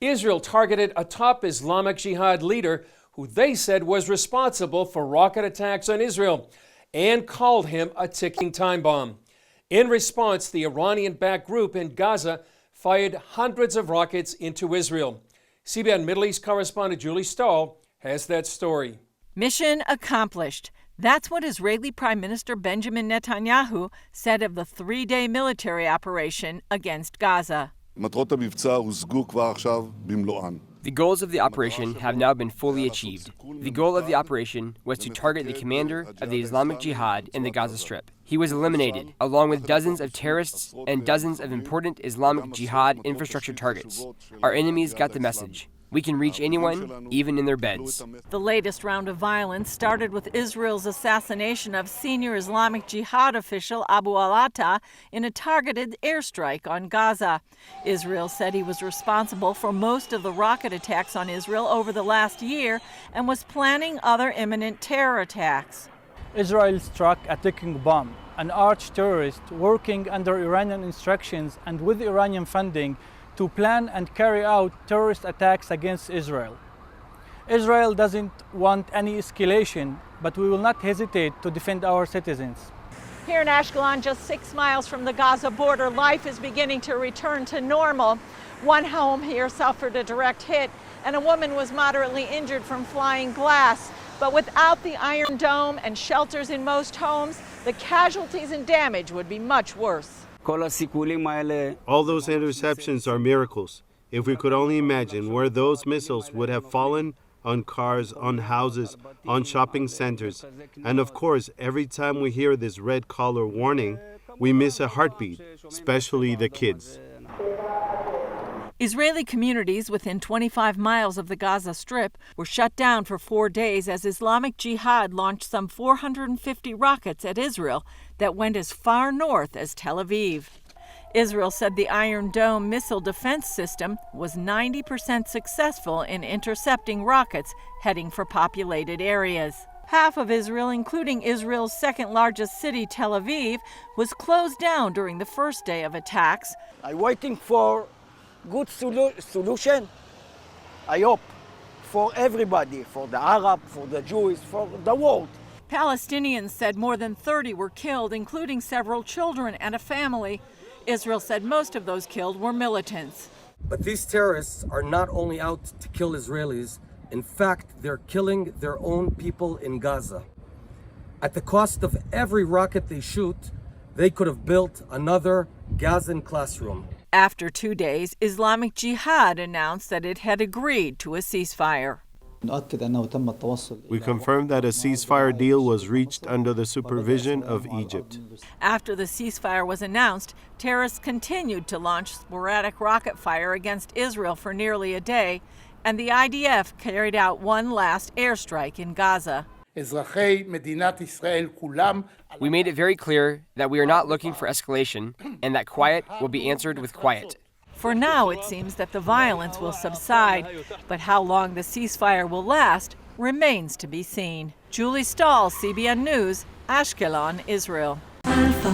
Israel targeted a top Islamic Jihad leader who they said was responsible for rocket attacks on Israel and called him a ticking time bomb. In response, the Iranian-backed group in Gaza fired hundreds of rockets into Israel. CBN Middle East correspondent Julie Stahl has that story. Mission accomplished. That's what Israeli Prime Minister Benjamin Netanyahu said of the three-day military operation against Gaza. The goals of the operation have now been fully achieved. The goal of the operation was to target the commander of the Islamic Jihad in the Gaza Strip. He was eliminated, along with dozens of terrorists and dozens of important Islamic Jihad infrastructure targets. Our enemies got the message. We can reach anyone, even in their beds. The latest round of violence started with Israel's assassination of senior Islamic Jihad official Abu al-Atta in a targeted airstrike on Gaza. Israel said he was responsible for most of the rocket attacks on Israel over the last year and was planning other imminent terror attacks. Israel struck a ticking bomb, an arch terrorist working under Iranian instructions and with Iranian funding to plan and carry out terrorist attacks against Israel. Israel doesn't want any escalation, but we will not hesitate to defend our citizens. Here in Ashkelon, just 6 miles from the Gaza border, life is beginning to return to normal. One home here suffered a direct hit, and a woman was moderately injured from flying glass. But without the Iron Dome and shelters in most homes, the casualties and damage would be much worse. All those interceptions are miracles. If we could only imagine where those missiles would have fallen, on cars, on houses, on shopping centers. And of course, every time we hear this red color warning, we miss a heartbeat, especially the kids. Israeli communities within 25 miles of the Gaza Strip were shut down for 4 days as Islamic Jihad launched some 450 rockets at Israel that went as far north as Tel Aviv. Israel said the Iron Dome missile defense system was 90% successful in intercepting rockets heading for populated areas. Half of Israel, including Israel's second largest city, Tel Aviv, was closed down during the first day of attacks. I'm waiting for good solution, I hope, for everybody, for the Arab, for the Jews, for the world. Palestinians said more than 30 were killed, including several children and a family. Israel said most of those killed were militants. But these terrorists are not only out to kill Israelis, in fact, they're killing their own people in Gaza. At the cost of every rocket they shoot, they could have built another Gazan classroom. After 2 days, Islamic Jihad announced that it had agreed to a ceasefire. We confirmed that a ceasefire deal was reached under the supervision of Egypt. After the ceasefire was announced, terrorists continued to launch sporadic rocket fire against Israel for nearly a day, and the IDF carried out one last airstrike in Gaza. We made it very clear that we are not looking for escalation and that quiet will be answered with quiet. For now, it seems that the violence will subside, but how long the ceasefire will last remains to be seen. Julie Stahl, CBN News, Ashkelon, Israel. Alpha